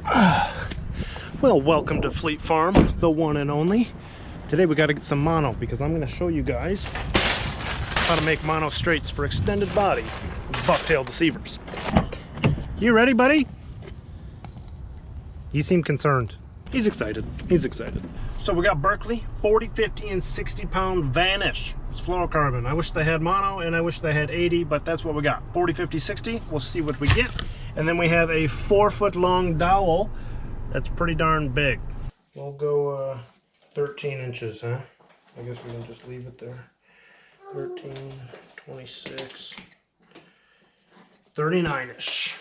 Well, welcome to Fleet Farm, the one and only. Today we got to get some mono because I'm going to show you guys how to make mono straights for extended body bucktail deceivers. You ready, buddy? You seem concerned. He's excited. He's excited. So we got Berkley 40, 50, and 60 pound Vanish. It's fluorocarbon. I wish they had mono and I wish they had 80, but that's what we got. 40, 50, 60. We'll see what we get. And then we have a 4-foot long dowel. That's pretty darn big. We'll go 13 inches, huh? I guess we can just leave it there. 13, 26, 39-ish.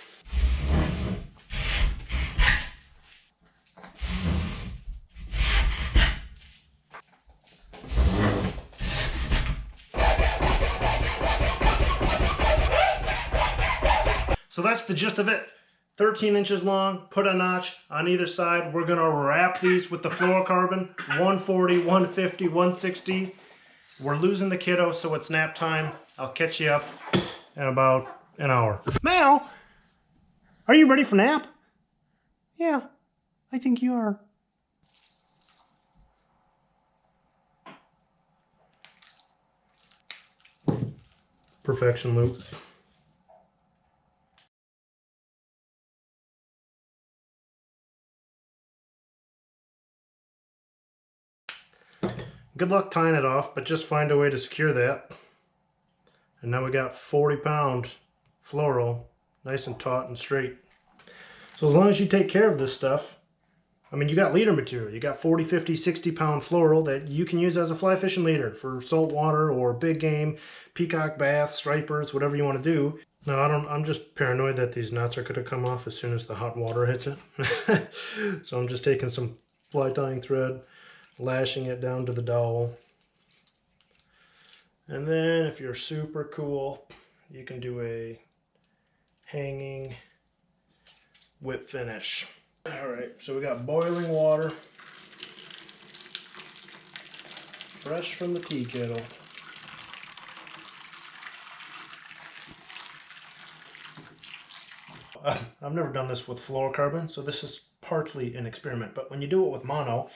So that's the gist of it. 13 inches long, put a notch on either side. We're gonna wrap these with the fluorocarbon, 140, 150, 160. We're losing the kiddo, so it's nap time. I'll catch you up in about an hour. Mal, are you ready for nap? Yeah, I think you are. Perfection loop. Good luck tying it off, but just find a way to secure that. And now we got 40-pound Floro, nice and taut and straight. So as long as you take care of this stuff, I mean, you got leader material. You got 40, 50, 60-pound Floro that you can use as a fly fishing leader for saltwater or big game, peacock bass, stripers, whatever you want to do. No, I'm just paranoid that these knots are going to come off as soon as the hot water hits it. So I'm just taking some fly tying thread, lashing it down to the dowel. And then if you're super cool, you can do a hanging whip finish. All right, so we got boiling water, fresh from the tea kettle. I've never done this with fluorocarbon, so this is partly an experiment, but when you do it with mono,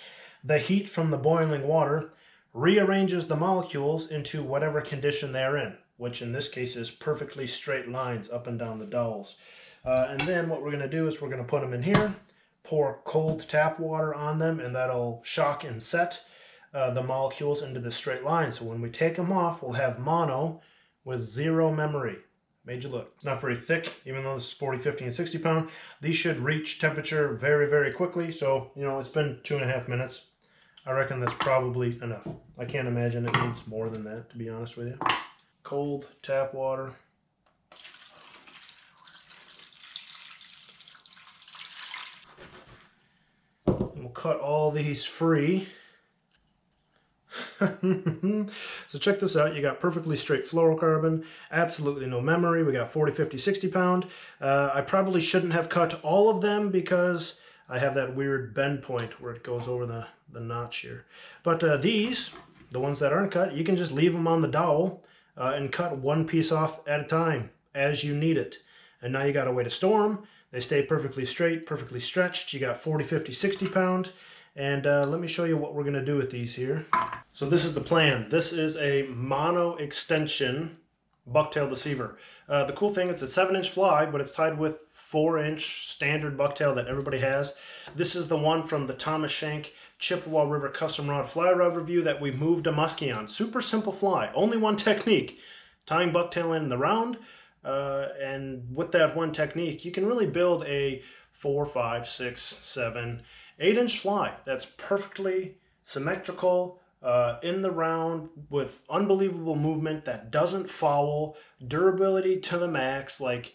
the heat from the boiling water rearranges the molecules into whatever condition they're in, which in this case is perfectly straight lines up and down the dowels. And then what we're going to do is we're going to put them in here, pour cold tap water on them, and that'll shock and set the molecules into the straight line. So when we take them off, we'll have mono with zero memory. Made you look. It's not very thick, even though this is 40, 50, and 60 pound. These should reach temperature very, very quickly. So, you know, it's been 2.5 minutes. I reckon that's probably enough. I can't imagine it needs more than that, to be honest with you. Cold tap water. And we'll cut all these free. So check this out. You got perfectly straight fluorocarbon, absolutely no memory. We got 40, 50, 60 pound. I probably shouldn't have cut all of them because I have that weird bend point where it goes over the notch here. But these, the ones that aren't cut, you can just leave them on the dowel and cut one piece off at a time as you need it. And now you got a way to store them. They stay perfectly straight, perfectly stretched. You got 40, 50, 60 pound. And let me show you what we're going to do with these here. So this is the plan. This is a mono extension bucktail deceiver. The cool thing, it's a 7-inch fly, but it's tied with 4-inch standard bucktail that everybody has. This is the one from the Thomas Shank Chippewa River Custom Rod Fly Rod review that we moved a muskie on. Super simple fly. Only one technique. Tying bucktail in the round. And with that one technique, you can really build a 4, 5, 6, 7, 8-inch fly that's perfectly symmetrical in the round with unbelievable movement that doesn't foul, durability to the max. Like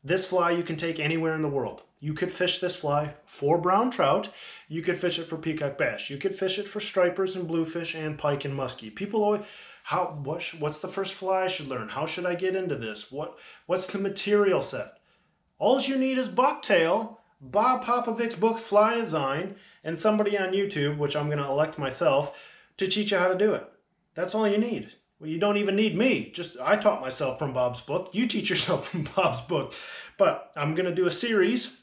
this fly you can take anywhere in the world. You could fish this fly for brown trout. You could fish it for peacock bass. You could fish it for stripers and bluefish and pike and muskie. People always, what's the first fly I should learn? How should I get into this? What's the material set? All you need is bucktail, Bob Popovic's book Fly Design, and somebody on YouTube, which I'm going to elect myself, to teach you how to do it. That's all you need. Well, you don't even need me. Just I taught myself from Bob's book. You teach yourself from Bob's book. But I'm going to do a series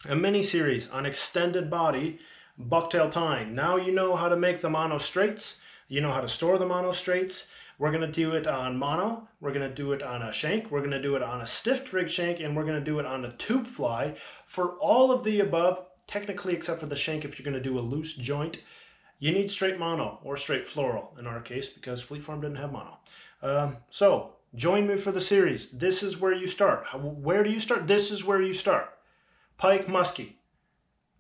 a mini series on extended body bucktail tying. Now you know how to make the mono straights. You know how to store the mono straights. We're going to do it on mono. We're going to do it on a shank. We're going to do it on a stiff rig shank, and we're going to do it on a tube fly. For all of the above, technically except for the shank, if you're going to do a loose joint, you need straight mono or straight floral in our case because Fleet Farm didn't have mono. So join me for the series. This is where you start. Where do you start? This is where you start. Pike, muskie,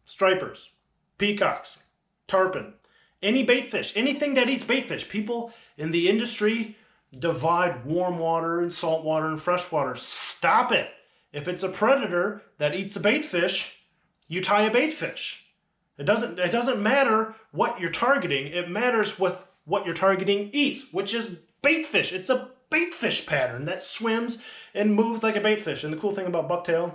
stripers, peacocks, tarpon, any bait fish, anything that eats bait fish. People in the industry divide warm water and salt water and fresh water. Stop it. If it's a predator that eats a bait fish, you tie a bait fish. It doesn't matter what you're targeting. It matters with what you're targeting eats, which is bait fish. It's a bait fish pattern that swims and moves like a bait fish. And the cool thing about bucktail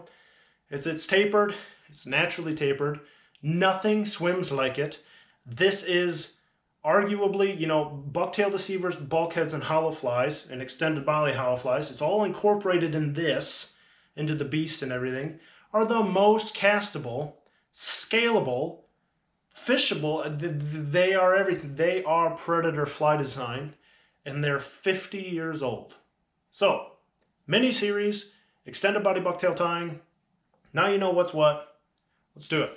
is it's tapered. It's naturally tapered. Nothing swims like it. This is arguably, bucktail deceivers, bulkheads, and hollow flies, and extended body hollow flies. It's all incorporated in this, into the beast and everything, are the most castable, scalable, fishable. They are everything. They are predator fly design, and they're 50 years old. So, mini-series, extended body bucktail tying. Now you know what's what. Let's do it.